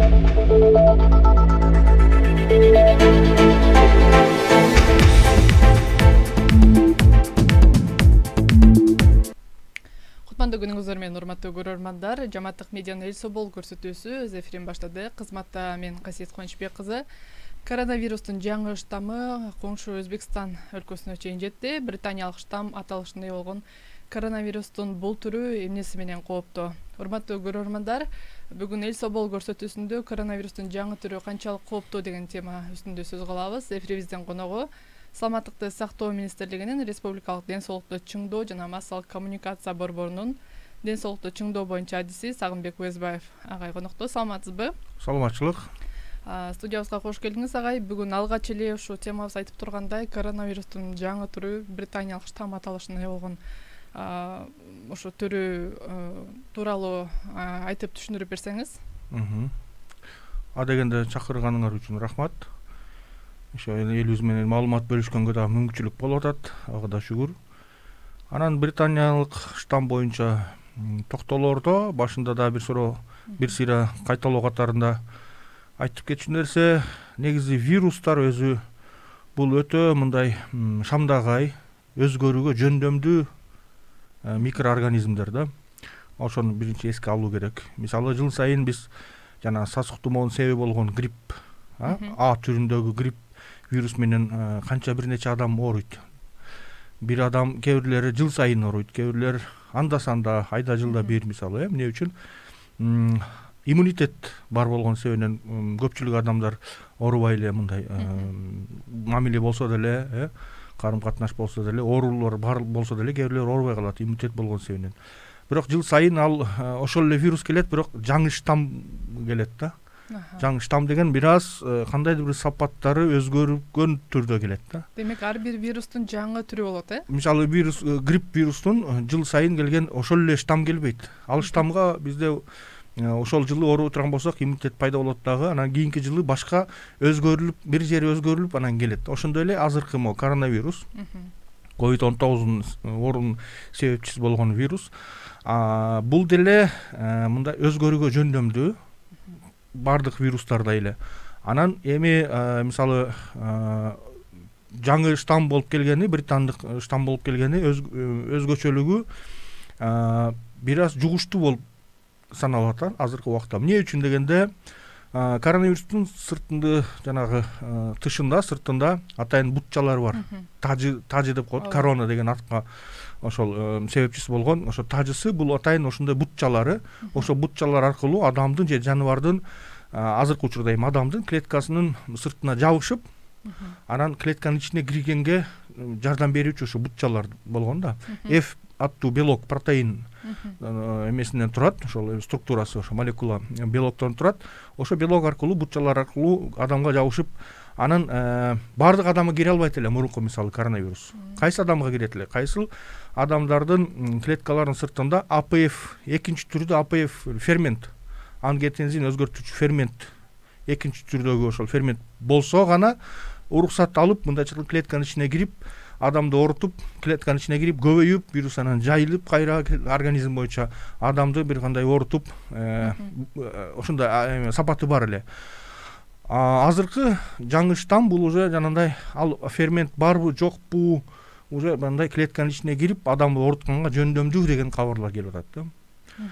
Кутмандуу күнүңүздөр менен урматтуу көрөрмандар. Жамааттык медианын эл собол көрсөтүүсү өз эфирин баштады. Кызматта мен Касиет Кубанычбек кызы. Коронавирустун жаңы штаммы коңшу Өзбекстан өлкөсүнө чейин жетти. Британиялык штамм аталышында болгон коронавирустун бул түрү эмнеси менен кооптуу? Урматтуу көрөрмандар, бүгүн эл собол көрсөтүүсүндө коронавирустун жаңы түрү канчалык кооптуу деген тема үстүндө сөз кылабыз. Эфирибиздин коногу Саламаттыкты сактоо министрлигинин Республикалык ден соолукту чыңдоо жана массалык коммуникация борборунун ден соолукту чыңдоо боюнча адиси Сагынбек Уезбаев агай конокто. Саламатсызбы? Саламатчылык. Студиябызга кош келдиңиз агай. Бүгүн алгач эле ушу темабыз айтып тургандай, коронавирустун жаңы түрү британиялык штамм аталышына ээ болгон ошо түрү тууралуу айтып түшүндүрүп берсеңиз. Дегенде чакырганыңар үчүн рахмат. Ошо элибиз менен маалымат бөлүшкөнгө да мүмкүнчүлүк болуп атат. Ага да шүгүр. Анан британиялык штамм боюнча токтолоордо башында да бир сыйра кайталоо катарында айтып кетчү нерсе, негизи вирустар өзү бул өтө мындай шамдагай, өзгөрүүгө жөндөмдүү микроорганизмдер да. Ошону биринчи эске алуу керек. Мисалы жыл сайын биз жана сасык тумоонун себеби болгон грипп, А түрүндөгү грипп вирус менен канча бир нече адам ооруйт. Бир адам кээ бирлери жыл сайын ооруйт, кээ бирлер анда санда айда жылда бир, мисалы, эмне үчүн? Иммунитет бар болгон себебинен көпчүлүк адамдар оорубай эле мындай мамиле болсо деле, карым катнаш болсо деле, оорулар бар болсо деле кээ бирлер оорубай калат иммунитет болгон себебинен. Бирок жыл сайын ал ошол эле вирус келет, бирок жаңы штамм келет да. Жаңы штамм деген бир аз кандайдыр бир сапаттары өзгөргөн түрдө келет да. Демек ар бир вирустун жаңы түрү болот, Мисалы грипп вирустун жыл сайын келген ошол эле штамм келбейт. Ал штаммга бизде ошол жылы оорубай турган болсок иммунитет пайда болот дагы, анан кийинки жылы башка өзгөрүлүп, бир жери өзгөрүлүп анан келет. Ошондой эле азыркы коронавирус, COVID-19 орун себепчиси болгон вирус, бул деле мындай өзгөрүүгө жөндөмдүү бардык вирустарда эле. Анан эми мисалы жаңы штамм болуп келгени, британдык штамм болуп келгени өзгөчөлүгү бир аз жугуштуу болуп саналып атат азыркы убакта. Эмне үчүн дегенде, коронавирустун сыртында атайын бутчалар бар. Тажы деп коет, корона деген атка ошол себепчиси болгон ошо тажысы, бул атайын ошондой бутчалары. Ошо бутчалар аркылуу адамдын же жаныбардын, азыркы учурда эми адамдын клеткасынын сыртына жабышып, анан клетканын ичине киргенге жардам берүүчү ошо бутчалар болгон да. F аттуу белок, протеин эмесинен турат, ошол структурасы, ошо молекула белоктон турат. Ошо белок аркылуу, бутчалар аркылуу адамга жабышып, анан бардык адамга кире албайт эле мурунку мисалы коронавирус. Кайсы адамга кирет эле? Кайсыл адамдардын клеткаларынын сыртында АПФ, экинчи түрдө АПФ фермент, ангиотензин өзгөртүүчү фермент, экинчи түрдөгү ошол фермент болсо гана уруксат алып, мындайча клетканын ичине кирип, адамды оорутуп, клетканын ичине кирип, көбөйүп, вирус анан жайылып, кайра организм боюнча адамды бир кандай оорутуп, ошондой сапаты бар эле. Азыркы жаңы штамм бул уже жанагындай ал фермент барбы, жокпу, уже мындай клетканын ичине кирип, адамды оорутканга жөндөмдүү деген кабарлар келип атат да.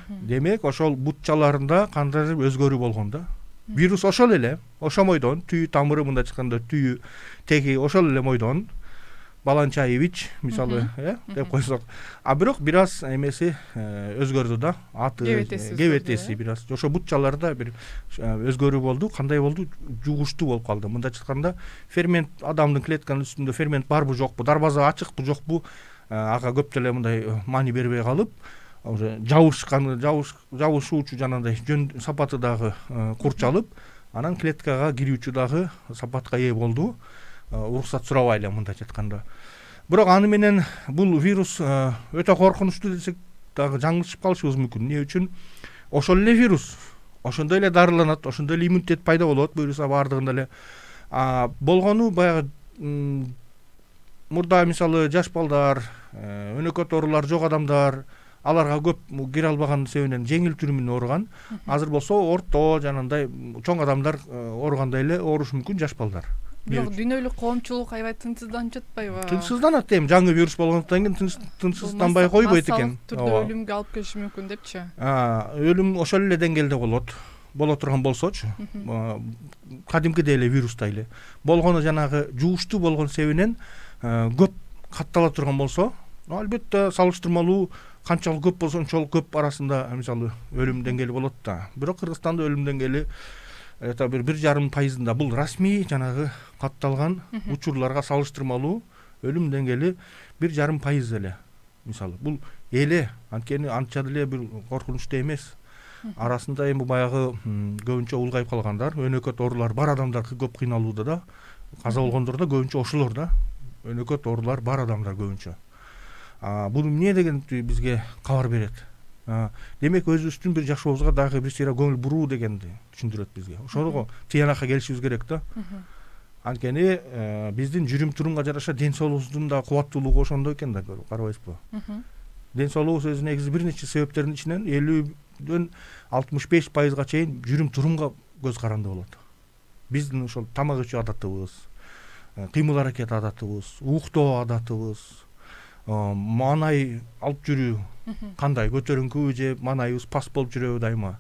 Демек, ошол бутчаларында кандайдыр өзгөрүү болгон да. Вирус ошол эле, ошо мойдон, түйү тамыры мындай чыкканда түйү теги ошол эле мойдон, Баланчаевич мисалы, деп койсок. Бирок бир аз эмеси өзгөрдү да. Аты, кебетеси бир аз. Ошо бутчаларда бир өзгөрүү болду. Кандай болду? Жугуштуу болуп калды. Мында чыкканда фермент, адамдын клетканын үстүндө фермент барбы, жокпу, дарбаза ачыкпы, жокпу, ага көп деле мындай маани бербей калып, уже жабышуучу жанагындай сапаты дагы курчалып, анан клеткага кирүүчү дагы сапатка ээ болду. Уруксат сурабай эле мындайча айтканда. Бирок аны менен бул вирус өтө коркунучтуу десек дагы жаңылышып калышыбыз мүмкүн. Эмне үчүн? Ошол эле вирус, ошондой эле дарыланат, ошондой эле иммунитет пайда болот, буюрса бардыгында эле. Болгону баягы мурда мисалы жаш балдар, өнөкөт оорулар жок адамдар, аларга көп кире албаган себебинен жеңил түрү менен ооруган. Азыр болсо орто жанагындай чоң адамдар ооругандай эле оорушу мүмкүн, жаш балдар. Бирок дүйнөлүк коомчулук аябай тынчсызданып жатпайбы? Тынчсызданат эми, жаңы вирус болгондуктан кийин тынчсызданбай койбойт экен. Түрдө өлүмгө алып келиши мүмкүн депчи. Өлүм ошол эле деңгээлде боло турган болсочу, кадимкидей эле вирустай эле болгону жанагы жугуштуу болгон себебинен көп каттала турган болсо, албетте салыштырмалуу канчалык көп болсо ошол көп арасында мисалы өлүм деңгээли болот да. Бирок Кыргызстанда өлүм деңгээли 1,5% бул расмий жанагы катталган учурларга салыштырмалуу өлүм деңгээли 1,5% эле. Мисалы бул эле анткени анча деле бир коркунучтуу эмес. Арасында эми баягы көбүнчө улгайып калгандар, өнөкөт оорулар бар адамдар көп кыйналууда да, каза болгондор да көбүнчө ошолор да. Өнөкөт оорулар бар адамдар көбүнчө. Бул эмне деген бизге кабар берет. Демек өзүбүздүн бир жашообузга дагы бир сыйра көңүл буруу дегенди түшүндүрөт бизге. Ошого тыянакка келишибиз керек да. Анткени биздин жүрүм турумга жараша ден соолугубуздун да кубаттуулугу ошондо экен да, карабайсызбы? Ден соолугу өзү негизи бир нече себептердин ичинен 50дөн 65%га чейин жүрүм турумга көз каранды болот. Биздин ошол тамак ичүү адатыбыз, кыймыл аракет адатыбыз, уктоо адатыбыз, маанай алып жүрүү кандай көтөрүңкүбү же маанайыбыз пас болуп жүрөбү дайыма.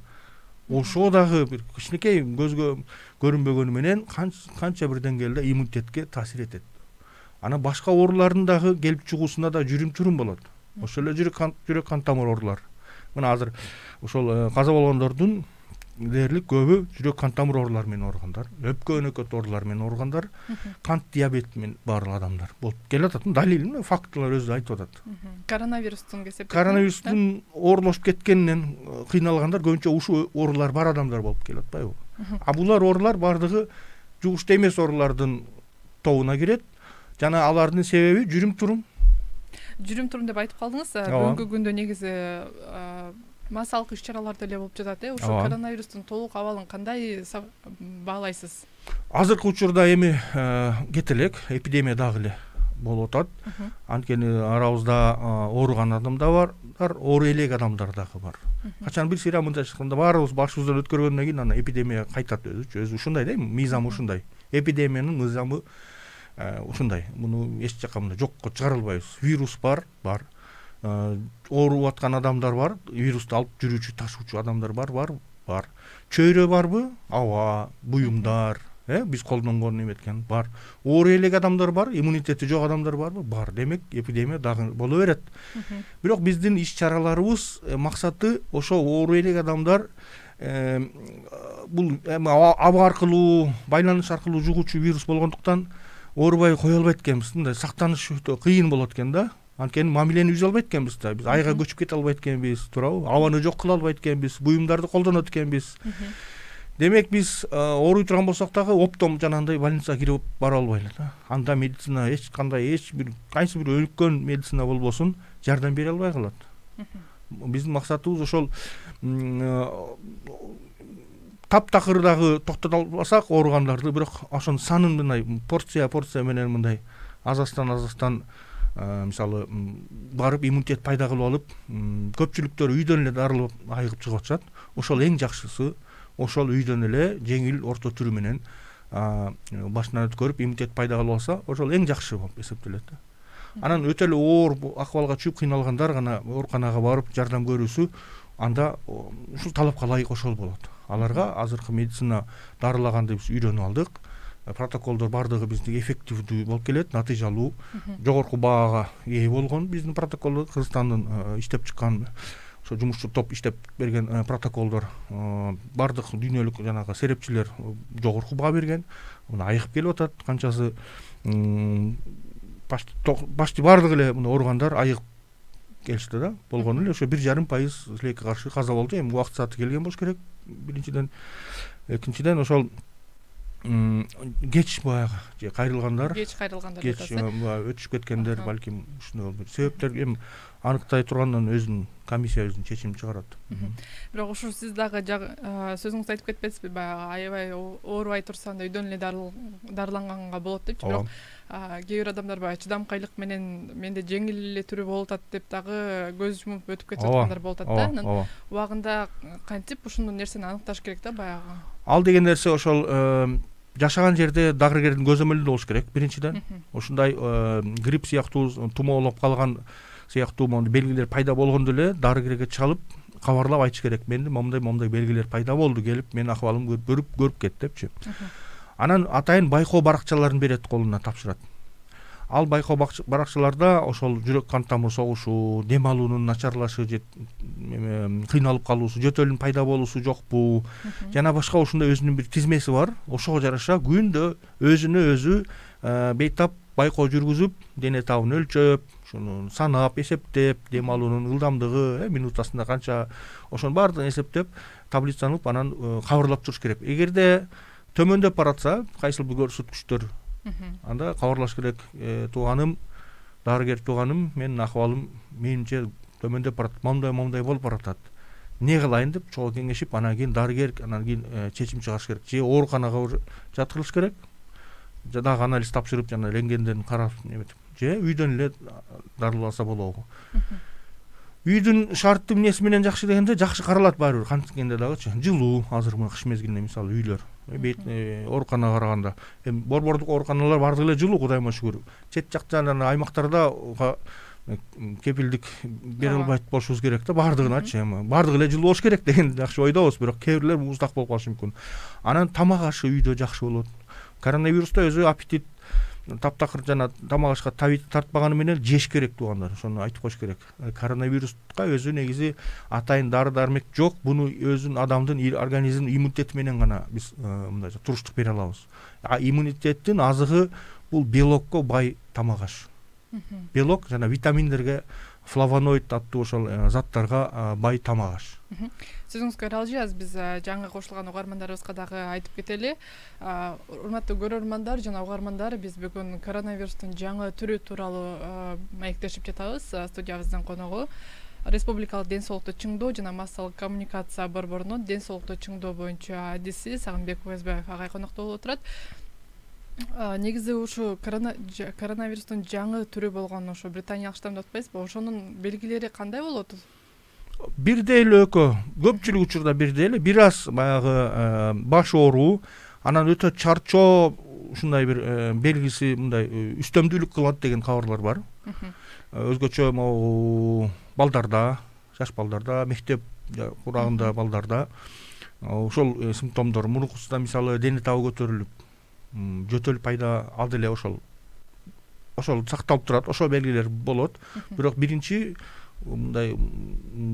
Ошо дагы бир кичинекей көзгө көрүнбөгөнү менен канча бир деңгээлде иммунитетке таасир этет. Анан башка оорулардын дагы келип чыгуусунда да жүрүм турум болот. Ошол эле жүрөк кан тамыр оорулар. Мына азыр ошол каза болгондордун дээрлик көбү жүрөк кан тамыр оорулары менен ооругандар, өпкө өнөкөт оорулары менен ооругандар, кант диабети менен баарлык адамдар болуп келатат. Далил, фактылар өзү айтып атат. Коронавирустун кесепети. Коронавирустун оорулошуп кеткенинен кыйналгандар көбүнчө ушул оорулар бар адамдар болуп келип атпайбы? Булар оорулар бардыгы жугуштуу эмес оорулардын тобуна кирет. Жана алардын себеби жүрүм турум. Жүрүм турум деп айтып калдыңыз. Бүгүнкү күндө негизи массалык иш-чаралар деле болуп жатат. Ошо коронавирустун толук абалын кандай баалайсыз? Азыркы учурда эми кете элек эпидемия дагы эле болуп атат. Анткени арабызда ооруган адамдар бар, оору элек адамдар дагы бар. Качан бир сыйра мындай чыкканда баарыбыз башыбыздан өткөргөндөн кийин анан эпидемия кайтат өзү ушундай да, мыйзамы ушундай. Эпидемиянын мыйзамы ушундай. Муну эч жакка мындай жокко чыгара албайбыз. Вирус бар. Ооруп аткан адамдар бар, вирусту алып жүрүүчү, ташуучу адамдар бар. Чөйрө барбы? Аба, буюмдар, биз колдонгон эметкен бар. Оору элек адамдар бар, иммунитети жок адамдар барбы? Бар. Демек, эпидемия дагы боло берет. Бирок биздин иш-чараларыбыз максаты ошо оору элек адамдар бул аба аркылуу, байланыш аркылуу жугуучу вирус болгондуктан оорубай кое албайт экенбиз. Мындай сактаныш өтө кыйын болот экен да. Анткени мамилени үзө албайт экенбиз да. Биз айга көчүп кете албайт экенбиз, туурабы? Абаны жок кыла албайт экенбиз, буюмдарды колдонот экенбиз. Демек биз ооруй турган болсок дагы оптом жанагындай больницага кирип бара албай эле да. Анда медицина эч бир кайсы бир өлкөн медицина болбосун жардам бере албай калат. Биздин максатыбыз ошол таптакыр дагы токтото албасак ооругандарды, бирок ошонун санын мындай порция менен мындай азастан мисалы барып иммунитет пайда кылып алып, көпчүлүктөр үйдөн эле дарылап айыгып чыгып атышат. Ошол эң жакшысы. Ошол үйдөн эле жеңил орто түрү менен башынан өткөрүп иммунитет пайда кылып алса, ошол эң жакшы болуп эсептелет. Анан өтө эле оор акыбалга түшүп кыйналгандар гана ооруканага барып жардам көрүүсү, анда ушул талапка ылайык ошол болот. Аларга азыркы медицина дарылаганды биз үйрөнүп алдык. Протоколдор бардыгы биздин эффективдүү болуп келет, натыйжалуу, жогорку баага ээ болгон биздин протоколдор, Кыргызстандын иштеп чыккан ошо жумушчу топ иштеп берген протоколдор бардык дүйнөлүк жанагы серепчилер жогорку баа берген. Муну айыгып келип атат. Канчасы почти бардыгы эле муну ооругандар айыгып келишти да. Болгону эле ошо 1,5% силекке каршы каза болду. Эми убакыт сааты келген болуш керек. Биринчиден, экинчиден ошол кеч баягы же кайрылгандар, өтүшүп кеткендер, балким ушундай бир себептер эми аныктай тургандан өзүнүн комиссия өзүнүн чечимин чыгарат. Бирок ушул сиз дагы сөзүңүздү айтып кетпесизби, баягы аябай оорубай турса анда үйдөн эле дарыланганга болот депчи. Бирок кээ бир адамдар баягы чыдамкайлык менен менде жеңил эле түрү болуп атат деп дагы көз жумуп өтүп кетип аткандар болуп атат да. Анан убагында кантип ушул нерсени аныкташ керек да баягы. Ал деген нерсе ошол жашаган жерде дарыгердин көзөмөлүндө болуш керек биринчиден. Ушундай грипп сыяктуу, тумоолоп калган сыяктуу белгилер пайда болгондо эле дарыгерге чалып кабарлап айтыш керек. Менде момундай белгилер пайда болду, келип менин акыбалымды көрүп кет депчи. Анан атайын байкоо баракчаларын берет, колуна тапшырат. Ал байкоо баракчаларда ошол жүрөк кан тамыр согушу, дем алуунун начарлашы же кыйналып калуусу, жөтөлүн пайда болуусу жокпу, жана башка ушундай өзүнүн бир тизмеси бар. Ошого жараша күндө өзүнө өзү бейтап байкоо жүргүзүп, дене табын өлчөп, шуну санап, эсептеп, дем алуунун ылдамдыгы, минутасында канча, ошонун баардыгын эсептеп, таблицаны анан кабарлап туруш керек. Эгерде төмөндөп баратса, кайсыл бир көрсөткүчтөр, анда кабарлаш керек. Тууганым, дарыгер тууганым, менин акыбалым менимче төмөндөп барат, момундай болуп баратат. Не кылайын деп чогуу кеңешип, анан кийин дарыгер анан кийин чечим чыгарыш керек. Же ооруканага жаткырылыш керек, же дагы анализ тапшырып, жана рентгенден карап, же үйдөн эле дарыласа болобу. Үйдүн шарттуу эмнеси менен жакшы дегенде, жакшы каралат баары бир, канткенде дагычы. Жылуу, азыр мына кыш мезгилинде мисалы үйлөр, ооруканага караганда, борбордук ооруканалар баардыгы эле жылуу, Кудайыма шүгүр. Чет жакта аймактарда кепилдик бере албайт болушубуз керек да, баардыгыначы. Баардыгы эле жылуу болуш керек деген жакшы ойдобуз, бирок кээ бирлер муздак болуп калышы мүмкүн. Анан тамак ашы үйдө жакшы болот. Коронавируста өзү аппетит таптакыр жана тамак ашка тартпаганы менен жеш керек туугандар. Ошону айтып коюш керек. Коронавируска өзү негизи атайын дары-дармек жок. Буну өзүн адамдын организмдин иммунитети менен гана биз мындай туруштук бере алабыз. Иммунитеттин азыгы бул белокко бай тамак аш. Белок жана витаминдерге, флавоноид аттуу ошол заттарга бай тамак аш. Сөзүңүзгө ыраазычыбыз. Биз жаңы кошулган угармандарыбызга дагы айтып кетели. Урматтуу көрөрмандар жана угармандар, биз бүгүн коронавирустун жаңы түрү тууралуу маектешип жатабыз. Студиябыздын коногу Республикалык ден соолукту чыңдоо жана массалык коммуникация борборунун ден соолукту чыңдоо боюнча адиси Сагынбек Уезбаев агай конокто болуп турат. Негизи ушу коронавирустун жаңы түрү болгон ошо британиялык штамм деп атпайсызбы? Ошонун белгилери кандай болот? Бирдей эле экөө, көпчүлүк учурда бирдей эле, бир аз баягы баш ооруу, анан өтө чарчоо, ушундай бир белгиси мындай үстөмдүүлүк кылат деген кабарлар бар. Өзгөчө могу балдарда, жаш балдарда, мектеп курагында балдарда ошол симптомдор, мурункусунда мисалы дене табы көтөрүлүп, жөтөл пайда алды эле ошол сакталып турат, ошол белгилер болот. Бирок биринчи мындай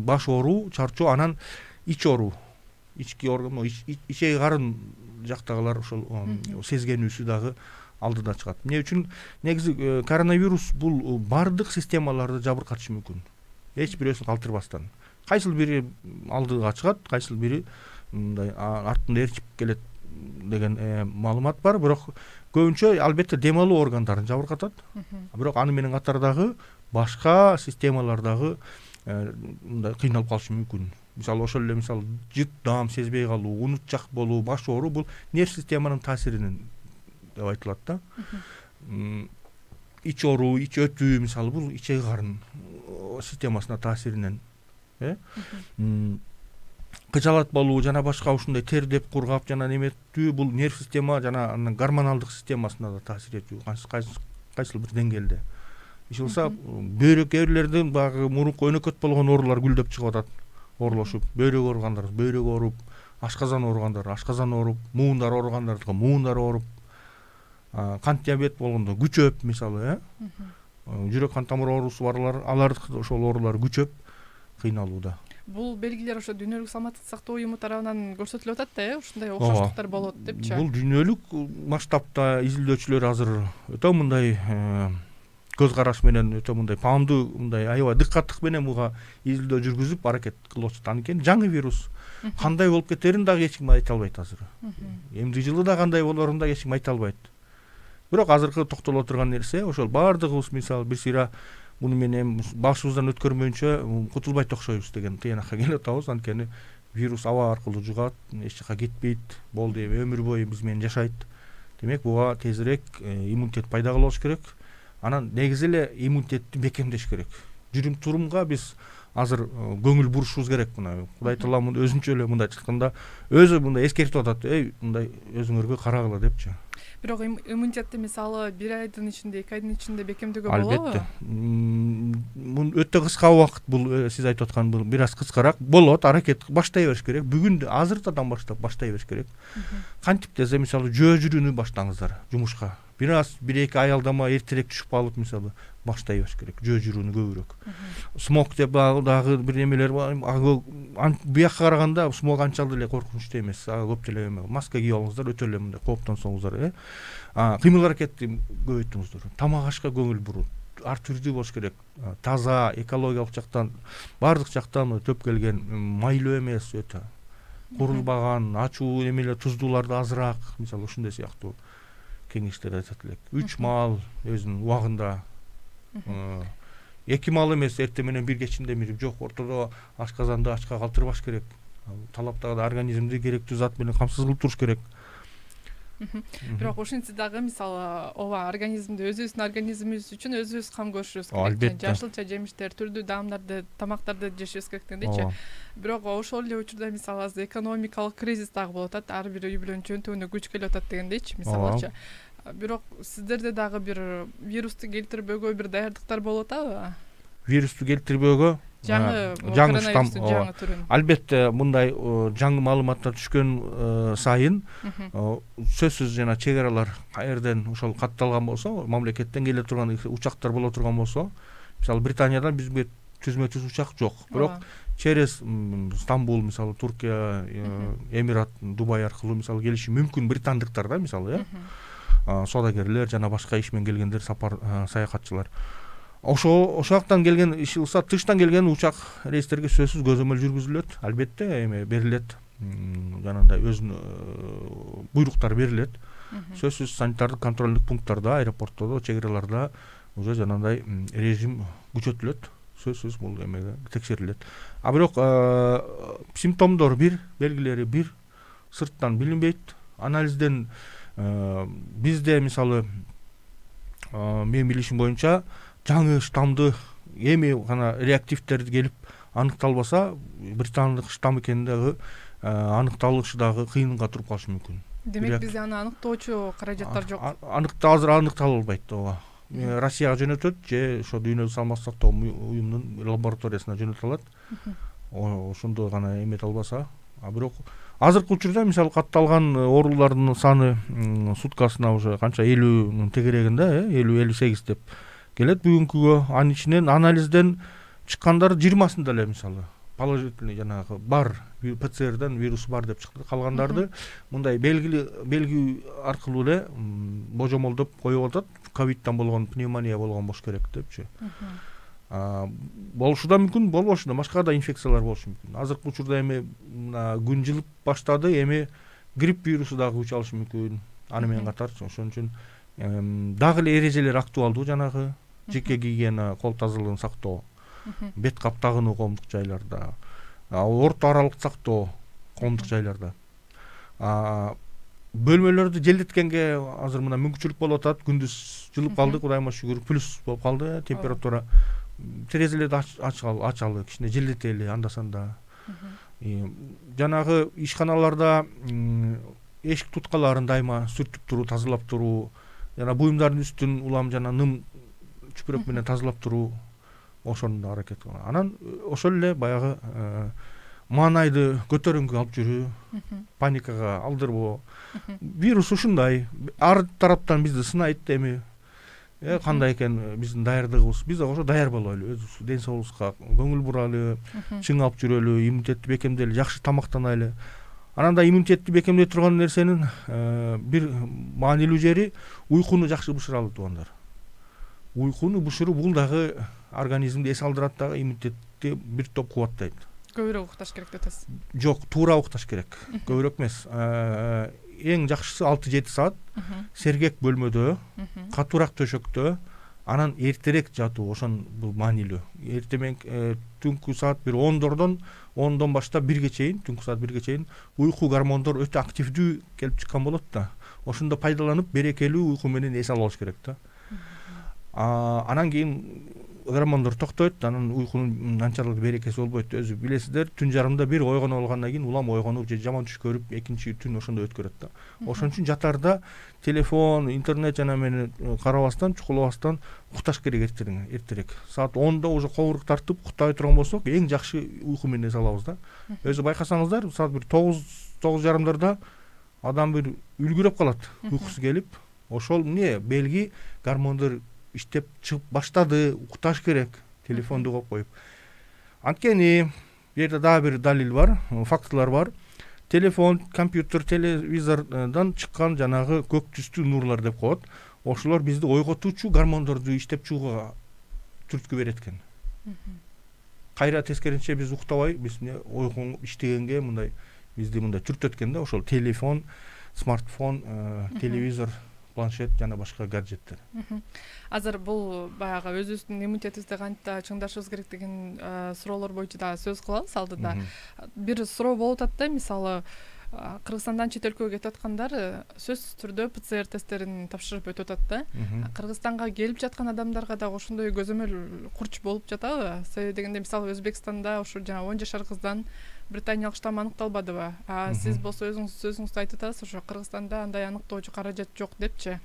баш ооруу, чарчоо, анан ич ооруу, ички орган, ичеги карын жактагылар ошол сезгенүүсү дагы алдыда чыгат. Эмне үчүн? Негизи коронавирус бул бардык системаларды жабыркатышы мүмкүн. Эч бирөөсүн калтырбастан. Кайсыл бири алдыга чыгат, кайсыл бири мындай артында ээрчип келет деген маалымат бар. Бирок көбүнчө албетте дем алуу органдарын жабыркатат. Бирок аны менен катардагы башка системалардагы мындай кыйналып калышы мүмкүн. Мисалы ошол эле жыт даам сезбей калуу, унутчак болуу, баш ооруу бул нерв системанын таасиринен деп айтылат да. Ич ооруу, ич өтүү мисалы бул ичеги карын системасына таасиринен. Кыжалат болуу жана башка ушундай тердеп кургап жана неметүү бул нерв система жана гормоналдык системасына да таасир этүү кайсыл бир деңгээлде. Ишилса бөйрөк эрлердин багы мурунку өнөкөт болгон оорулар гүлдөп чыгып атат. Оорлошуп, бөйрөк ооругандар, бөйрөк ооруп, ашказан ооругандар, ашказан ооруп, муундар ооругандардыкы муундар ооруп, кант диабет болгондо күчөп мисалы, жүрөк кан тамыр оорусу барлар, алардыкы ошол оорулар күчөп кыйналууда. Бул белгилер ошо дүйнөлүк саламаттык сактоо уюму тарабынан көрсөтүлүп атат да, ушундай окшоштуктар болот депчи. Бул дүйнөлүк масштабта изилдөөчүлөр азыр өтө мындай көз караш менен, өтө мындай паамдуу, мындай аябай дыккаттык менен буга изилдөө жүргүзүп аракет кылып атат. Анткени жаңы вирус кандай болуп кетерин дагы эч ким айта албайт азыр. Эмди жылы да кандай болорун да эч ким айта албайт. Бирок азыркы токтоло турган нерсе ошол баардыгыбыз мисалы бир сыйра муну менен башыбыздан өткөрмөйүнчө кутулбайт окшойбуз деген тыянакка келип атабыз. Анткени вирус аба аркылуу жугат, эч жака кетпейт, болду эми өмүр бою биз менен жашайт демек буга тезирээк иммунитет пайда кылыш керек. Анан негизи эле иммунитетти бекемдеш керек. Жүрүм турумга биз азыр көңүл бурушубуз керек. Мына Кудай таала муну өзүнчө эле мындайча айтканда өзү мындай эскертип атат, мындай өзүңөргө карагыла депчи. Бирок иммунитетти мисалы 1 айдын ичинде, 2 айдын ичинде бекемдөөгө болобу? Албетте. Мун өтө кыска убакыт, бул сиз айтып аткан бул бир аз кыскараак болот, аракет баштай бериш керек. Бүгүн азыртадан баштай бериш керек. Кантип десе, мисалы жөө жүрүүнү баштаңыздар жумушка. Бир аз 1-2 ай алдама эртерээк түшүп калып, мисалы баштай бериш керек. Жөө жүрүүнү көбүрөөк. Смог деп дагы бир немелер бар. Буякка караганда смог анчалык эле коркунучтуу эмес. Көп деле маска кийип алыңыздар, өтө эле мындай кооптонсоңуздар, кыймыл аракетти көбөйтүңүздөр. Тамак ашка көңүл буруу. Ар түрдүү болуш керек. Таза, экологиялык жактан, бардык жактан төп келген, майлуу эмес, өтө курулбаган, ачуу эмелер, туздууларды азыраак, мисалы ушундай сыяктуу кеңештер айтат элек. 3 маал өзүнүн убагында, 2 маал эмес, эртең менен бир кечинде мирип, жок, ортодо ашказанды ачка калтырбаш керек. Талаптагы организмди керектүү зат менен камсыз кылып туруш керек. Бирок ушинтип дагы мисалы ооба организмди өзүбүздүн организмибиз үчүн өзүбүз кам көрүшүбүз керек. Жашылча жемиштер, түрдүү даамдарды, тамактарды жешибиз керек дегендейчи. Бирок ошол эле учурда мисалы азыр экономикалык кризис дагы болуп атат, ар бир үй бүлөнүн жөнтүгүнө күч келип атат дегендейчи, мисалычы. Бирок сиздерде дагы бир вирусту келтирбөөгө бир даярдыктар болуп атабы? Вирусту келтирбөөгө жаңы штамм, албетте мындай жаңы маалыматтар түшкөн сайын сөзсүз жана чек аралар каерден ошол катталган болсо, мамлекеттен келе турган учактар боло турган болсо, мисалы Британиядан бизге түзмө-түз учак жок. Бирок через Стамбул, мисалы Туркия, Эмират, Дубай аркылуу мисалы келиши мүмкүн британдыктар да, мисалы, соодагерлер жана башка иш менен келгендер, саякатчылар. Ошо жактан келген иш кылса, тыштан келген учак рейстерге сөзсүз көзөмөл жүргүзүлөт. Албетте эми берилет, жанагындай өзүнүн буйруктар берилет. Сөзсүз санитардык контролдук пункттарда, аэропорттордо, чек араларда уже жанагындай режим күчөтүлөт. Сөзсүз бул эмеге текшерилет. Бирок симптомдор бир, белгилери бир, сырттан билинбейт. Анализден бизде мисалы менин билишим боюнча жаңы штамды эми гана реактивдерди келип аныкталбаса, британдык штам экендиги аныкталышы дагы кыйынга туруп калышы мүмкүн. Демек бизде аны аныктоочу каражаттар жок. Азыр аныктала албайт, ооба. Россияга жөнөтөт же ошо Дүйнөлүк саламаттык сактоо уюмунун лабораториясына жөнөтүлөт. Ошондо гана эмете албаса, бирок азыркы учурда мисалы катталган оорулардын саны суткасына уже канча 50-нын тегерегинде, 50-58 деп келет бүгүнкүгө. Анын ичинен анализден чыккандар 20-сында эле мисалы положительный жанагы бар, ПЦРден вирус бар деп чыкты. Калгандарды мындай белги аркылуу эле божомолдоп коюп атат. Ковидтан болгон, пневмония болгон болуш керек депчи. Болушу да мүмкүн, болбошу да, башка да инфекциялар болушу мүмкүн. Азыркы учурда эми күн жылып баштады, эми грипп вирусу дагы күч алышы мүмкүн. Аны менен катар, ошон үчүн дагы эле эрежелер актуалдуу, жанагы жеке гигиена, кол тазалыгын сактоо, бет кап тагынуу коомдук жайларда, орто аралыкты сактоо коомдук жайларда. Бөлмөлөрдү желдеткенге азыр мына мүмкүнчүлүк болуп атат. Күндүз жылып калды, Кудайыма шүгүр, плюс болуп калды температура. Терезелерди ачалы, кичине желдетели анда-санда. Жанагы ишканаларда эшик туткаларын дайыма сүртүп туруу, тазалап туруу, жана буюмдардын үстүн улам жана ным чүпүрөк менен тазалап туруу, ошону да аракет кылган. Анан ошол эле баягы маанайды көтөрүнгү алып жүрүү, паникага алдырбоо. Вирус ушундай. Ар тараптан бизди сынайт эми. Кандай экен биздин даярдыгыбыз? Биз ошо даяр бололу, өзүбүз ден соолугубузга көңүл буралы, чың алып жүрөлү, иммунитетти бекемдели, жакшы тамактанайлы. Анан да иммунитетти бекемдей турган нерсенин бир маанилүү жери уйкуну жакшы бышыралы туугандар. Уйкуну бышыруу бул дагы организмди эс алдырат дагы, иммунитетти бир топ кубаттайт. Көбүрөөк укташ керек депсиз? Жок, туура укташ керек. Көбүрөөк эмес. Эң жакшысы 6-7 саат сергек бөлмөдө, катуураак төшөктө, анан эртерээк жатуу ошон бул маанилүү. Эртең түнкү саат 10дон баштап 1ге чейин, түнкү саат 1ге чейин уйку гормондор өтө активдүү келип чыккан болот да. Ошондо пайдаланып берекелүү уйку менен эс алып алыш керек да. Анан кийин гормондор токтойт, анан уйкунун анчалык берекеси болбойт. Өзү билесиздер, түн жарымда бир ойгоно алгандан кийин улам ойгонуп же жаман түш көрүп, экинчи түн ошондо өткөрөт да. Ошон үчүн жатарда телефон, интернет жана мени карабастан, чукулабастан укташ керек эртерээк. Саат 10да уже кобурук тартып уктабай турган болсок, эң жакшы уйку менен алабыз да. Өзү байкасаңыздар, саат бир 9:30 адам бир үлгүрөп калат, уйкусу келип. Ошол эмне белги, гормондор иштеп чыгып баштады, укташ керек, телефонду коюп. Анткени бу жерде дагы бир далил бар, фактылар бар. Телефон, компьютер, телевизордон чыккан жанагы көк түстүү нурлар деп коет. Ошолор бизди ойготуучу гормондорду иштеп чыгууга түрткү берет экен. Кайра тескеринче биз уктабай, биз ойгон иштегенге мындай бизди мындай түртөт экен да, ошол телефон, смартфон, телевизор, планшет жана башка гаджеттер. Азыр бул баягы өзүбүздүн иммунитетибизди кантип чыңдашыбыз керек деген суроолор боюнча да сөз кылабыз алдыда. Бир суроо болуп атат да, мисалы Кыргызстандан чет өлкөгө кетип аткандар сөзсүз түрдө ПЦР тесттерин тапшырып өтүп атат да. Кыргызстанга келип жаткан адамдарга да ошондой көзөмөл курч болуп жатабы? Себеби дегенде мисалы Өзбекстанда ошо жана 10 жашар кыздан британиялык штамм аныкталбадыбы? Сиз болсо сөзүңүздү айтып атасыз, ошо Кыргызстанда андай аныктоочу каражат жок депчи.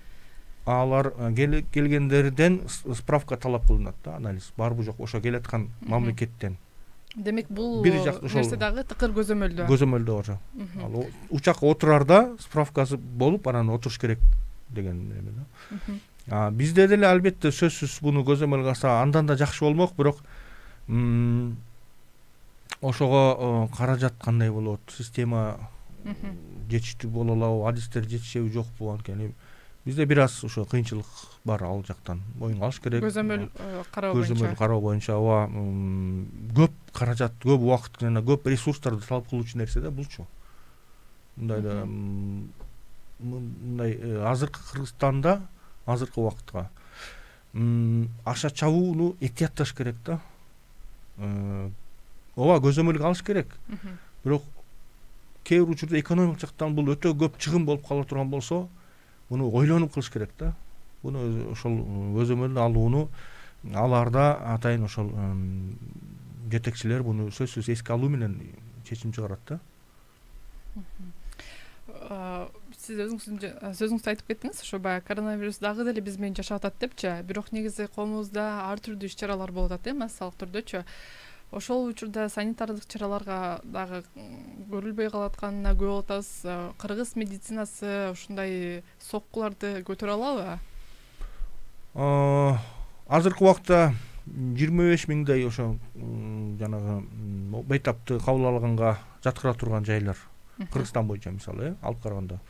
Алар келгендерден справка талап кылынат да, анализ барбы жок, ошо келаткан мамлекеттен. Демек бул нерсе дагы тыкыр көзөмөлдө. Көзөмөлдө ошо. Ал учакка отурарда справкасы болуп, анан отуруш керек деген эме да. Бизде деле албетте сөзсүз буну көзөмөл кылса андан да жакшы болмок, бирок ошого каражат кандай болот, система жетиштүү боло алабы, адистер жетишеби жокпу, анткени бизде бир аз ошо кыйынчылык бар ал жактан. Боюнга алыш керек. Көзөмөл кароо боюнча ооба көп каражат, көп убакыт жана көп ресурстарды талап кылуучу нерсе да булчу. Мындай азыркы Кыргызстанда, азыркы убакытка аша чабууну этиятташ керек да. Ооба көзөмөлгө алыш керек. Бирок кээ бир учурда экономик жактан бул өтө көп чыгым болуп кала турган болсо, буну ойлонуп кылыш керек да. Буну ошол көзөмөлдү алууну аларда атайын ошол жетекчилер буну сөзсүз эске алуу менен чечим чыгарат да. Сиз сөзүңүздү айтып кеттиңиз, ошо баягы коронавирус дагы деле биз менен жашап атат депчи. Бирок негизи коомубузда ар түрдүү иш-чаралар болуп атат, массалык түрдөчү. Ошол учурда санитардык чараларга дагы көрүлбөй калатканына көп болуп атабыз. Кыргыз медицинасы ушундай соккуларды көтөрө алабы? Азыркы убакта 25 миңдей ошо жанагы бейтапты кабыл алганга жаткыра турган жайлар Кыргызстан боюнча мисалы алып караганда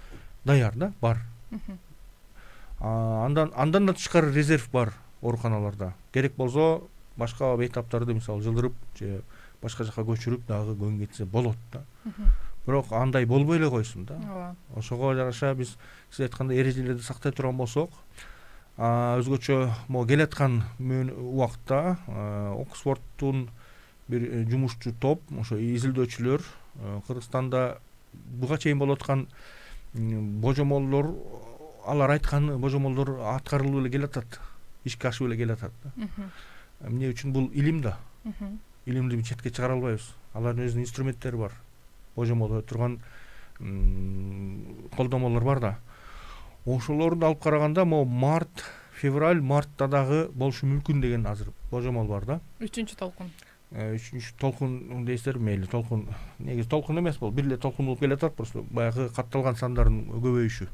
даяр да, бар. Андан да тышкары резерв бар ооруканаларда. Керек болсо башка бейтаптарды мисалы жылдырып же башка жака көчүрүп дагы көн кетсе болот да. Бирок андай болбой эле койсун да. Ошого жараша биз сиз айткандай эрежелерди сактай турган болсок, өзгөчө могу келаткан убакытта Оксфордтун бир жумушчу топ, ошо изилдөөчүлөр Кыргызстанда буга чейин болуп аткан божомолдор, алар айткан божомолдор аткарылып эле келатат, ишке ашып эле келатат да. Эмне үчүн бул илим да. Илимди четке чыгара албайбыз. Алардын өзүнүн инструменттери бар. Божомолдо турган колдомолор бар да. Ошолорду алып караганда март, февраль, мартта дагы болушу мүмкүн деген азыр божомол бар да. 3-чү толкун. 3-чү толкун дейсиздер, мейли толкун. Негизи толкун эмес бул, бир эле толкун болуп келатат, просто баягы катталган сандардын көбөйүшү.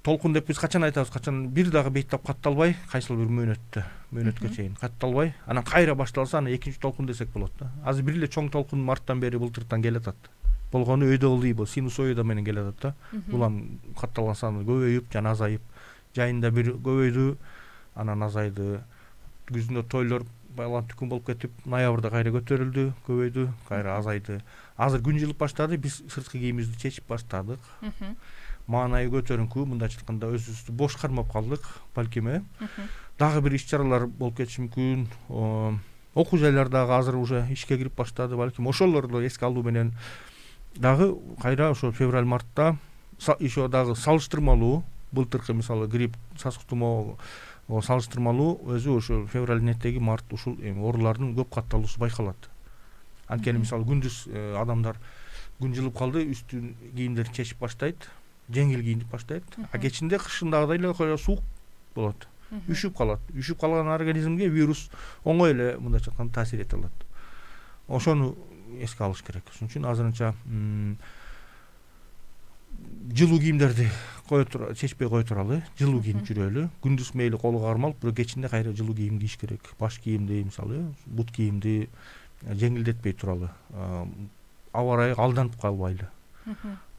Толкун деп биз качан айтабыз, качан бир дагы бейтап катталбай, кайсыл бир мөөнөткө чейин катталбай, анан кайра башталса, анан экинчи толкун десек болот да. Азыр бир эле чоң толкун марттан бери былтыртан келатат. Болгону өйдө ылдый, синусоида менен келатат да. Улам катталган саны көбөйүп жана азайып, жайында бир көбөйдү, анан азайды. Күздө тойлор байланып түкүн болуп кетип, ноябрда кайра көтөрүлдү, көбөйдү, кайра азайды. Азыр күн жылып баштады, биз сырткы кийимибизди чечип баштадык. маанайы көтөрүңкү, мындайча айтканда өзүбүздү бош кармап калдык балким. Дагы бир иш чаралар болуп кетиши мүмкүн. Окуу жайлар дагы азыр уже ишке кирип баштады, балким ошолорду эске алуу менен дагы кайра ошо февраль-мартта еще дагы салыштырмалуу былтыркы мисалы грипп, сасык тумоо салыштырмалуу өзү ошо февраль-неттеги март ушул оорулардын көп катталуусу байкалат. Анткени мисалы күндүз адамдар күн жылып калды, үстүн кийимдерди чечип баштайт, жеңил кийинип баштайт, а кечинде кышындагыдай эле суук болот, үшүп калат. Үшүп калган организмге вирус оңой эле мындайча айтканда таасир эте алат. Ошону эске алыш керек. Ошон үчүн азырынча жылуу кийимдерди чечпей кое туралы, жылуу кийинип жүрөлү. Күндүз мейли колго кармалып, бирок кечинде кайра жылуу кийим кийиш керек. Баш кийимди, мисалы, бут кийимди жеңилдетпей туралы. Аба ырайга алданып калбайлы.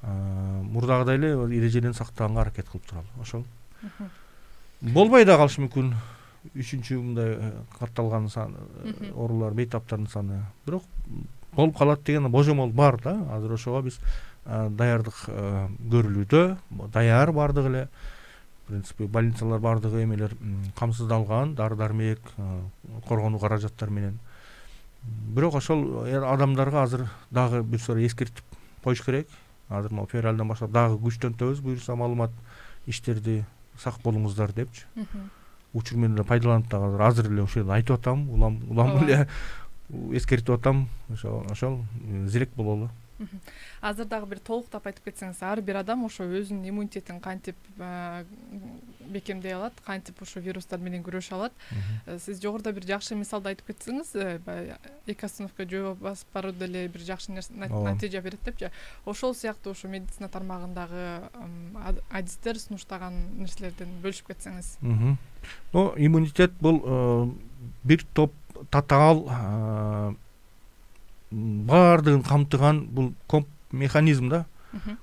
Мурдагыдай эле эрежеден сактаганга аракет кылып туралы. Ошол. Болбой да калышы мүмкүн. Үчүнчү мындай катталган оорулар, бейтаптардын саны. Бирок болуп калат деген божомол бар да. Азыр ошого биз даярдык көрүлүүдө, даяр бардык эле. В принципе, больницалар бардыгы эмелер камсыздалган, дары-дармек, коргонуу каражаттары менен. Бирок ошол адамдарга азыр дагы бир сора эскертип коюш керек. Азыр могу февралдан баштап дагы күчтөнтөбүз, буюрса маалымат иштерди сак болуңуздар депчи. Учур менен пайдаланып дагы азыр эле ошол айтып атам, улам эле эскертип атам. Ошол зирек бололу. Азыр дагы бир толуктап айтып кетсеңиз, ар бир адам ошо өзүнүн иммунитетин кантип бекемдей алат, кантип ошо вирустар менен күрөшө алат. Сиз жогоруда бир жакшы мисалды айтып кетсеңиз, эки остановка жөө басып баруу деле бир жакшы натыйжа берет депчи. Ошол сыяктуу ошо медицина тармагындагы адистер сунуштаган нерселерден бөлүшүп кетсеңиз. Иммунитет бул бир топ татаал бардыгын камтыган бул механизм да,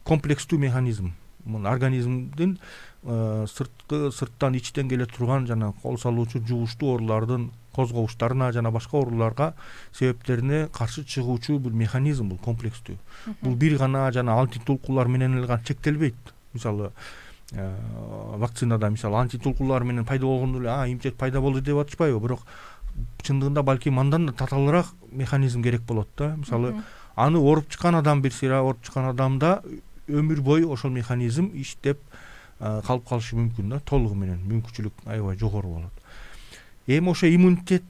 комплекстүү механизм. Бул организмдин сырттан ичтен келе турган жана кол салуучу жугуштуу оорулардын козгоуштарына жана башка ооруларга себептерине каршы чыгуучу бир механизм, бул комплекстүү. Бул бир гана жана антитулкулар менен эле чектелбейт. Мисалы, вакцинада мисалы антитулкулар менен пайда болгондо эле иммунитет пайда болду деп атышпайбы, бирок чындыгында балким андан да татаалыраак механизм керек болот да. Мисалы, аны ооруп чыккан адам, бир сыйра ооруп чыккан адамда өмүр бою ошол механизм иштеп калып калышы мүмкүн да, толугу менен мүмкүнчүлүк аябай жогору болот. Эми ошо иммунитет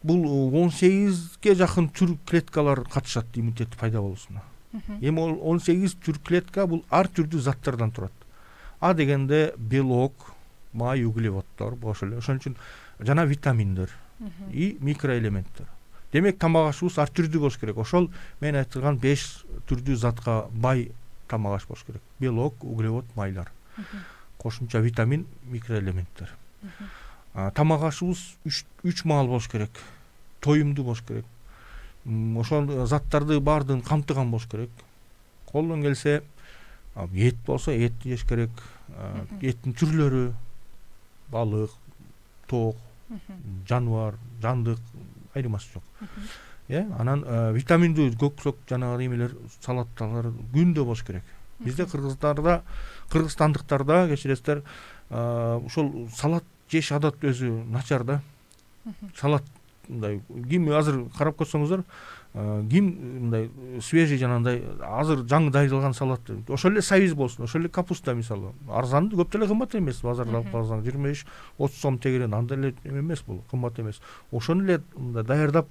бул 18ге жакын түр клеткалар катышат иммунитет пайда болуусуна. Эми ол 18 түр клетка бул ар түрдүү заттардан турат. А дегенде белок, май, углеводдор, ошол эле. Ошон үчүн жана витаминдер и микроэлементтер. Демек тамак ашыбыз ар түрдүү болуш керек. Ошол мен айткан 5 түрдүү затка бай тамак аш болуш керек. Белок, углевод, майлар. Кошумча витамин, микроэлементтер. Тамак ашыбыз 3 маал болуш керек. Тоюмдуу болуш керек. Ошол заттарды баардыгын камтыган болуш керек. Колдон келсе, эт болсо этти жеш керек. Эттин түрлөрү, балык, тоок, жаныбар, жандык айырмасы жок. Анан витаминдүү көксөк жанагы эмелер, салатталар күндө болуш керек. Бизде кыргызстандыктарда кечиресиздер, ошол салат жеш адат өзү начар да. Салат мындай ким азыр карап көрсөңүздөр, ким мындай свежий жанагындай азыр жаңы дайрылган салат, ошол эле сабиз болсун, ошол эле капуста мисалы, арзан, көп деле кымбат эмес, базарда алып калсаң 25-30 сом тегерен, андай эле эмес бул, кымбат эмес. Ошону эле мындай даярдап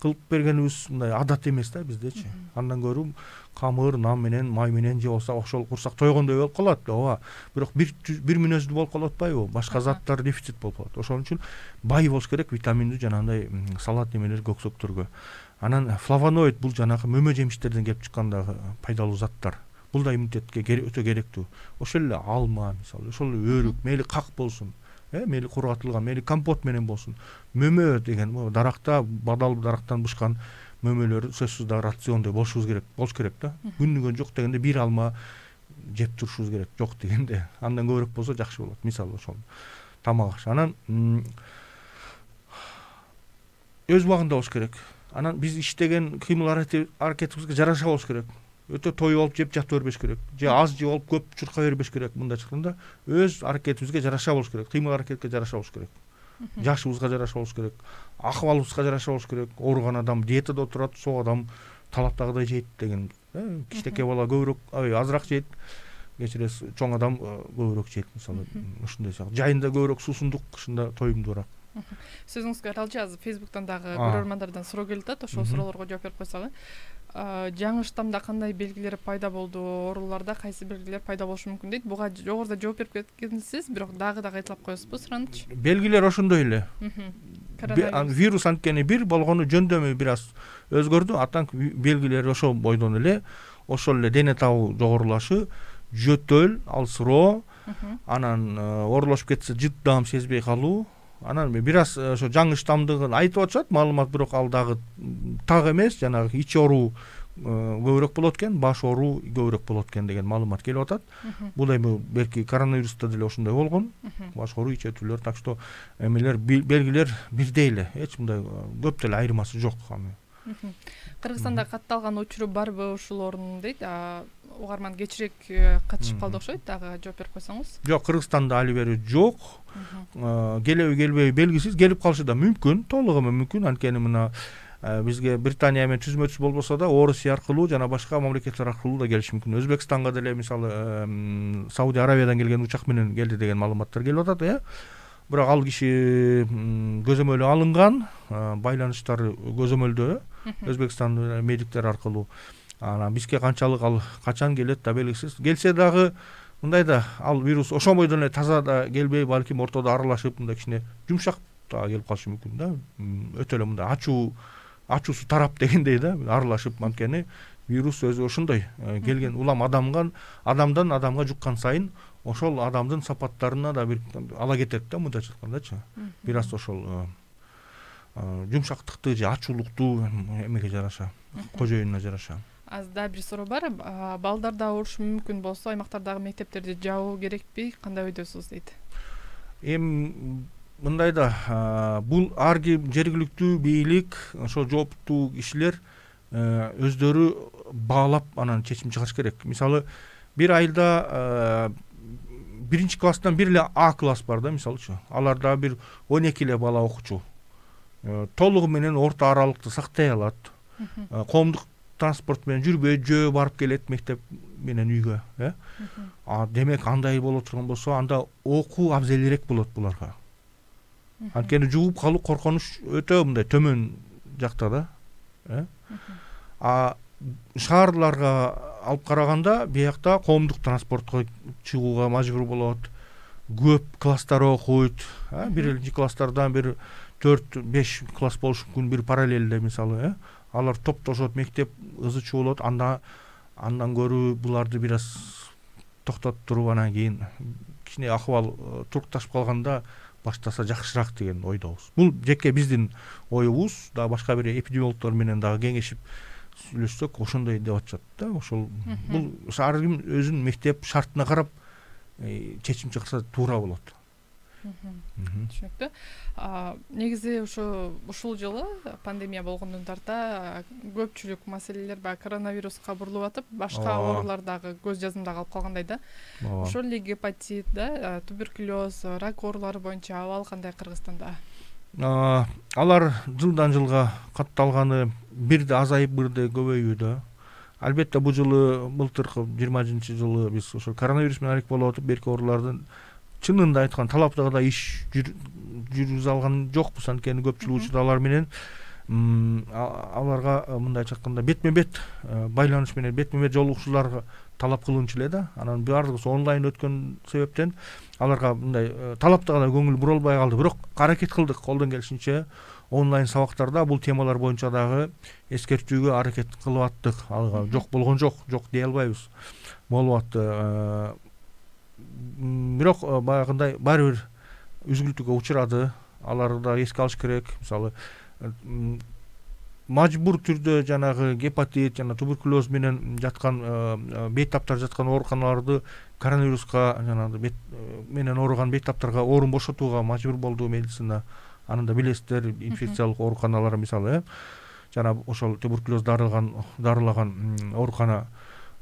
кылып бергенибиз мындай адат эмес да биздечи. Андан көрүп камыр, нан менен, май менен же болсо ошол курсак тойгондой болуп калат. Ооба, бирок бир мүнөздүү болуп калып атпайбы? Башка заттар дефицит болуп калат. Ошон үчүн бай болуш керек витаминдүү жанагындай салат эмелер, көксөктөргө. Анан флавоноид бул жанагы мөмө жемиштерден келип чыккандагы пайдалуу заттар. Бул да иммунитетке өтө керектүү. Ошол эле алма мисалы, ошол эле өрүк, мейли как болсун, мейли кургатылган, мейли компот менен болсун. Мөмө деген даракта, бадал дарактан бышкан мөмөлөр сөзсүз да рациондой болуш керек да. Күнүгөн жок дегенде бир алма жеп турушубуз керек, жок дегенде. Андан көбүрөөк болсо жакшы болот. Мисалы ошол тамак аш. Анан өз убагында болуш керек. Анан биз иштеген кыймыл аракетибизге жараша болуш керек. өтө тоюп алып жеп жата бербеш керек, же аз жеп алып көп чурка бербеш керек. Мындай чыкканда өз аракетибизге жараша болуш керек, кыймыл аракетке жараша болуш керек, жашыбызга жараша болуш керек, акыбалыбызга жараша болуш керек. Ооруган адам диетада отурат, сол адам талаптагыдай жейт деген. Кичинекей бала көбүрөөк, азыраак жейт, кечиресиз, чоң адам көбүрөөк жейт. Мисалы ушундай сыяктуу. Жайында көбүрөөк суусундук, кышында тоюмдуураак. Сөзүңүзгө аралчы азыр Фейсбуктан дагы көрөрмандардан суроо келип атат. Ошол суроолорго жооп берип койсок, жаңы штамда кандай белгилер пайда болду, ооруларда кайсы белгилер пайда болушу мүмкүн дейт. Буга жогоруда жооп берип кеткенсиз, бирок дагы кайталап коесузбу суранычы? Белгилер ошондой эле. Вирус анткени бир болгону жөндөмү бир аз өзгөрдү, атаң белгилери ошол бойдон эле. Ошол эле дене табуу жогорулашы, жөтөл, алсыроо, анан оорулашып кетсе жыттам сезбей калуу. Анан бир аз ошо жаңы штамдыгын айтып атышат, маалымат, бирок ал дагы так эмес, жанагы ич ооруу көбүрөөк болот экен, баш ооруу көбүрөөк болот экен деген маалымат келип атат. Бул эми белки коронавируста деле ошондой болгон, баш ооруу, ич өтүүлөр, так что эмелер белгилер бирдей эле, эч мындай көп деле айырмасы жок. Кыргызстанда катталган учуру барбы ушул оорунун дейт. Угарман кечирээк катышып калды окшойт, дагы жооп берип койсоңуз. Жок, Кыргызстанда али бери жок. Келеби келбеби белгисиз, келип калышы да мүмкүн, толугу мүмкүн. Анткени мына бизге Британия менен түзмөчү болбосо да Орусия аркылуу жана башка мамлекеттер аркылуу да келиши мүмкүн. Өзбекстанга деле мисалы Сауди Аравиядан келген учак менен келди деген маалыматтар келип атат, Бирок ал киши көзөмөлгө алынган, байланыштары көзөмөлдө Өзбекстан медиктер аркылуу. Анан бизге канчалык ал качан келет да белгисиз. Келсе дагы мындай да ал вирус ошол бойдон эле таза да келбей, балким ортодо аралашып, мындай кичине жумшак да келип калышы мүмкүн да. Өтө эле мындай ачуусу тарап дегендей да, аралашып, анткени вирус өзү ошондой келген улам адамдан адамга жуккан сайын ошол адамдын сапаттарына да бир ала кетет да, мындайча айткандачы. Бир аз ошол жумшактыкты же ачуулукту эмеге жараша, кожоюнуна жараша. Аз да бир суроо бар. Балдарда оорушу мүмкүн болсо, аймактардагы мектептерди жабуу керекпи? Кандай ойдосуз дейт. Мындай да, бул ар ким жергиликтүү бийлик, ошол жооптуу кишилер өздөрү баалап анан чечим чыгарыш керек. Мисалы, бир айылда биринчи класстан бир эле А класс бар да, мисалычы. Аларда бир 12 эле бала окучу. Толугу менен орто аралыкты сактай алат. Коомдук транспорт менен жүрбөй, жөө барып келет мектеп менен үйгө, демек андай боло турган болсо, анда окуу абзелирээк болот буларга. Анткени жугуп калуу коркунуч өтө мындай төмөн жакта да. Шаарларга алып караганда биякта коомдук транспортко чыгууга мажбур болот. Көп класстар окуйт. Биринчи класстардан бир 4-5 класс болуш мүмкүн, бир параллелде мисалы, алар топтошот, мектеп ызычуу болот. Андан көрүү буларды бир аз токтотуп туруп, анан кийин кичине акыбал турукташып калганда баштаса жакшыраак деген ойдобуз. Бул жеке биздин оюбуз, да башка бир эпидемиологдор менен дагы кеңешип сүйлөшсөк ошондой деп атышат да. Ошол бул ар ким өзүнүн мектеп шартына карап чечим чыгарса туура болот. Түшүнүктүү. Негизи ушул жылы пандемия болгондон тарта көпчүлүк маселелер коронавируска бурулуп атып, башка оорулар дагы көз жазымда калып калгандай да. Ошол эле гепатит да, туберкулез, рак оорулары боюнча абал кандай Кыргызстанда? Алар жылдан жылга катталганы бирде азайып, бирде көбөйүүдө. Албетте бул жылы, былтыркы 20-жылы биз ошол коронавирус менен алек болуп атып, берки оорулардын чынында айткан талаптагыдай иш жүргүзө алган жокпуз. Анткени көпчүлүк учурда алар менен аларга мындайча айтканда бетме-бет байланыш менен бетме-бет жолугушууларга талап кылынчу эле да. Анан баардыгы онлайн өткөн себептен аларга мындай талаптагыдай көңүл бурулбай калды. Бирок аракет кылдык колдон келишинче онлайн сабактарда бул темалар боюнча дагы эскертүүгө аракет кылып аттык. Алга жок болгон жок дей албайбыз. Болуп атты. Бирок баягындай баары бир үзгүлтүүгө учурады. Аларды да эске алыш керек. Мисалы, мажбур түрдө жанагы гепатит жана туберкулез менен жаткан бейтаптар жаткан ооруканаларды коронавируска жанагы бет менен ооруган бейтаптарга орун бошотууга мажбур болду медицина. Аны да билесиздер, инфекциялык ооруканалар мисалы, жана ошол туберкулез дарылаган оорукана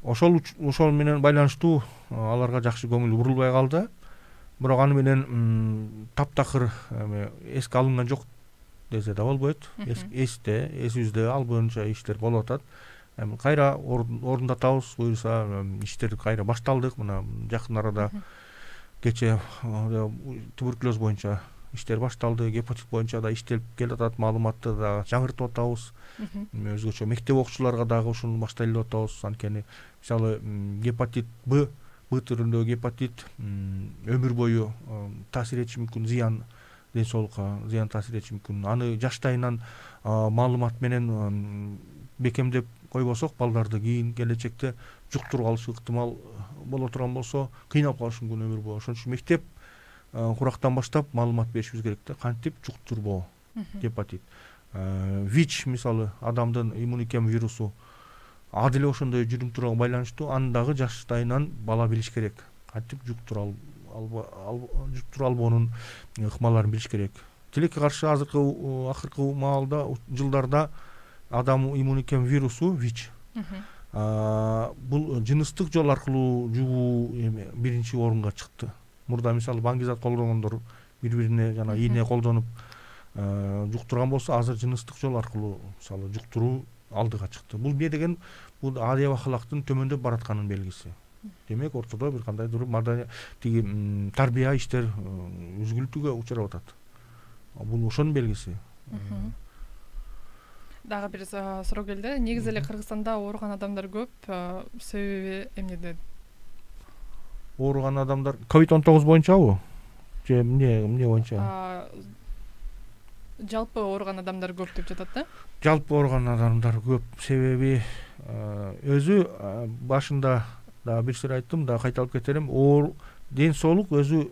ошол менен байланыштуу аларга жакшы көңүл бурулбай калды. Бирок аны менен таптакыр эске алынган жок десе да болбойт. Эсибизде ал боюнча иштер болуп атат. Кайра орундатабыз, буюрса иштер кайра башталдык. Мына жакын арада кече туберкулез боюнча иштер башталды, гепатит боюнча да иштелип келатат, маалыматты да жаңыртып атабыз. Өзгөчө мектеп окуучуларга дагы ушуну баштай эле атабыз. Анткени мисалы гепатит Б түрүндөгү гепатит өмүр бою таасир этиши мүмкүн, зыян ден соолукка зыян таасир этиши мүмкүн. Аны жаштайынан маалымат менен бекемдеп койбосок, балдарды кийин келечекте жуктуруп алышы ыктымал боло турган болсо, кыйналып калышы мүмкүн өмүр бою. Ошон үчүн мектеп курактан баштап маалымат беришибиз керек да, кантип жуктурбоо гепатит. ВИЧ мисалы адамдын иммуникем вирусу адил ошондой жүрүм-турумга байланыштуу, аны дагы жаштайынан бала билиш керек. Кантип жуктура албоонун ыкмаларын билиш керек. Тилекке каршы акыркы маалда, жылдарда адам иммуникем вирусу ВИЧ. Бул жыныстык жол аркылуу жугуу биринчи орунга чыкты. Мурда мисалы баңгизат колдонгондор бири-бирине жана ийне колдонуп жуктурган болсо, азыр жыныстык жол аркылуу мисалы жуктуруу алдыга чыкты. Бул эмне деген? Бул адеп акылактын төмөндөп баратканын белгиси. Демек, ортодо бир кандайдыр тиги тарбия иштер үзгүлтүүгө учурап атат. Бул ошонун белгиси. Дагы бир суроо келди. Негизи эле Кыргызстанда ооруган адамдар көп. Себеби эмнеде? Ооруган адамдар COVID-19 боюнчабы? Же эмне боюнча? Жалпы ооруган адамдар көп деп жатат да? Жалпы ооруган адамдар көп. Себеби өзү башында да бир сыр айттым, да кайталап кетерим. Ден соолук өзү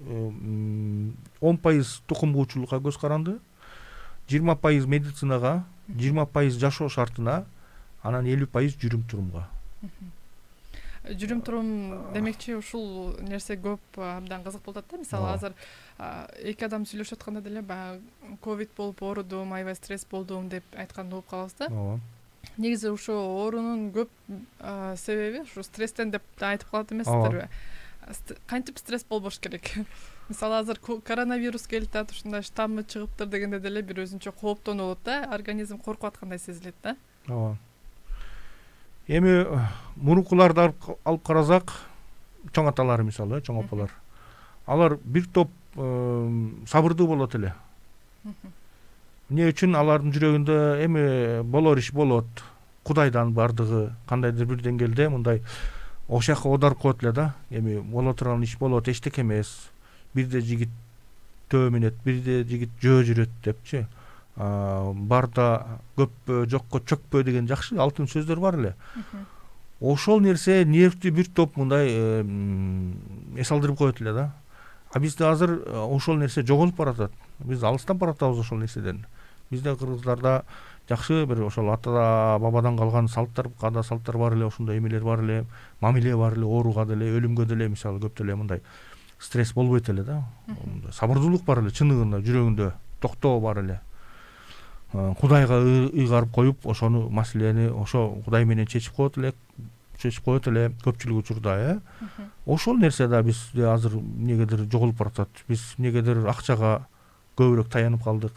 10% тукум куучулукка көз каранды, 20% медицинага, 20% жашоо шартына, анан 50% жүрүм-турумга. Жүрүм-турум демекчи ушул нерсе көп абдан кызык болуп атат да. Мисалы азыр эки адам сүйлөшүп атканда деле баягы ковид болуп оорудум, аябай стресс болдум деп айтканды угуп калабыз да. Негизи ушул оорунун көп себеби ушу стресстен деп айтып калат эмессиздерби? Кантип стресс болбош керек? Мисалы азыр коронавирус келип атат, ушундай штаммы чыгыптыр дегенде деле бир өзүнчө кооптонуп болот да, организм коркуп аткандай сезилет да. Эми мурункуларды алып карасак, чоң аталар мисалы, чоң апалар. Алар бир топ сабырдуу болот эле. Эмне үчүн? Алардын жүрөгүндө эми болор иш болот. Кудайдан бардыгы кандайдыр бир деңгээлде мындай ошакка оодарып коет эле да. Эми боло турган иш болот, эчтеке эмес. Бирде жигит төө менет, бирде жигит жөө жүрөт депчи. Барда көппө, жокко чөкпө деген жакшы алтын сөздөр бар эле. Ошол нерсе нервти бир топ мындай эс алдырып коет эле да. Бизде азыр ошол нерсе жоголуп баратат. Биз алыстап баратабыз ошол нерседен. Бизде кыргыздарда жакшы бир ошол ата бабадан калган салттар, каада салттар бар эле, ошондой эмелер бар эле, мамиле бар эле, ооруга деле, өлүмгө деле мисалы көп деле мындай стресс болбойт эле да. Сабырдуулук бар эле, чыныгында жүрөгүндө токтоо бар эле. Кудайга ыйгарып коюп, ошону маселени ошо Кудай менен чечип коет эле көпчүлүк учурда, Ошол нерсе да бизде азыр эмнегедир жоголуп баратат. Биз эмнегедир акчага көбүрөөк таянып калдык.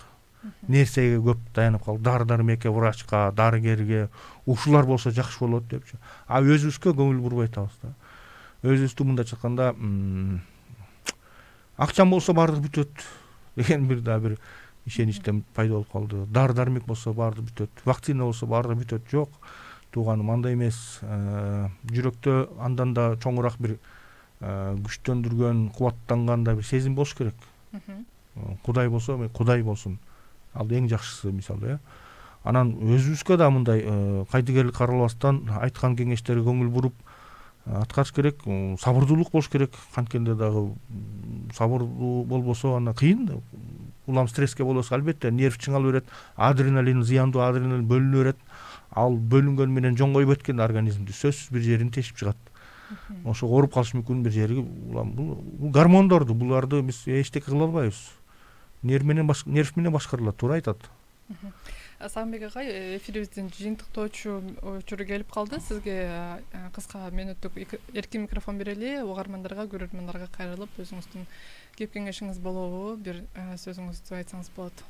Нерсеге көп таянып калдык. Дары-дармекке, врачка, дарыгерге, ушулар болсо жакшы болот депчи. Өзүбүзгө көңүл бурбай атабыз да. Өзүбүздү мындайча айтканда, акчам болсо баардыгы бүтөт деген бир ишеничтен пайда болуп калды. Дары-дармек болсо баардыгы бүтөт, вакцина болсо баардыгы бүтөт. Жок, тууганым, андай эмес. Жүрөктө андан да чоңураак бир күчтөндүргөн, кубаттанган да бир сезим болуш керек. Кудай болсо, Кудай болсун. Ал эң жакшысы мисалы, Анан өзүбүзгө да мындай кайдыгерлик каралбастан айткан кеңештерге көңүл буруп аткарыш керек. Сабырдуулук болуш керек. Канткенде дагы сабырдуу болбосо ана кыйын. Улам стресске болосо албетте нерв чыңалып берет, адреналин, зыяндуу адреналин бөлүнө берет. Ал бөлүнгөн менен жоңгойбойт экен организмди, сөзсүз бир жерин тешип чыгат. Ошо ооруп калыш мүмкүн бир жери. Бул гормондорду, буларды биз эчтеке кыла албайбыз. Нерв менен башкарылат, туура айтат. Сагынбек агай, эфирибиздин жыйынтыктоочу учуру келип калды. Сизге кыска мүнөттүк эркин микрофон берели, угармандарга, көрөрмандарга кайрылып, өзүңүздүн кеп кеңешиңиз болобу, бир сөзүңүздү айтсаңыз болот.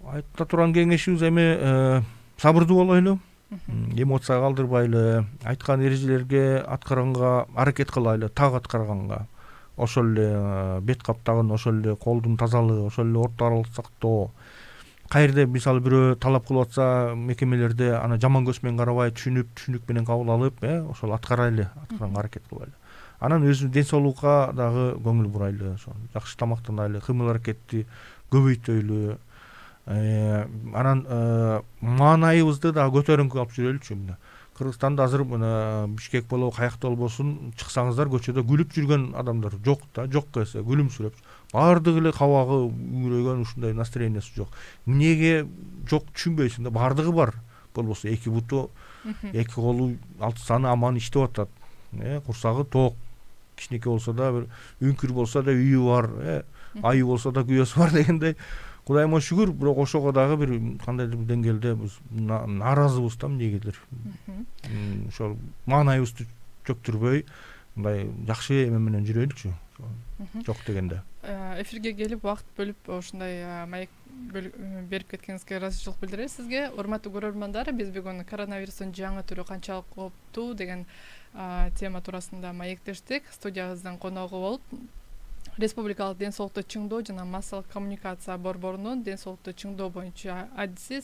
Айта турган кеңешибиз эми сабырдуу болойлу, эмоция калтырбайлы, айткан эрежелерге аткарганга аракет кылайлы, так аткарганга. Ошол эле бет каптагын, ошол эле колдун тазалыгы, ошол эле орто аралык сактоо. Кайерде мисалы бирөө талап кылып атса, мекемелерде аны жаман көз менен карабай, түшүнүк менен кабыл алып, ошол аткарганга аракет кылайлы. Анан өзү ден соолукка дагы көңүл бурайлы, ошо жакшы тамактанайлы, кыймыл аракетти көбөйтөйлү. Анан маанайыбызды дагы көтөрүңкү алып жүрөлүчү. Кыргызстанда азыр мына Бишкек болобу, каякта болбосун, чыксаңыздар көчөдө гүлүп жүргөн адамдар жок да, жок эсе, күлүмсүрөп. Бардыгы эле кабагы үңүрөгөн, ушундай настроениясы жок. Эмнеге жок түшүнбөйсүң да, бардыгы бар. Болбосо эки буту, эки колу, 6 саны аман иштеп атат. Курсагы ток. Кичинекей болсо да, бир үңкүр болсо да үйү бар, айы болсо да күйөөсү бар дегендей. Кудайыма шүгүр, бирок ошого дагы бир кандайдыр бир деңгээлде биз нааразыбыз да эмнегедир. Ошол маанайыбызды чөктүрбөй, мындай жакшы эме менен жүрөйлүчү. Жок дегенде. Эфирге келип убакыт бөлүп ушундай маек берип кеткениңизге ыраазычылык билдиребиз сизге. Урматтуу көрөрмандар, биз бүгүн коронавирустун жаңы түрү канчалык кооптуу деген тема туурасында маектештик. Студиябыздын коногу болуп Республикалык ден соолукту чыңдоо жана массалык коммуникация борборунун ден соолукту чыңдоо боюнча адиси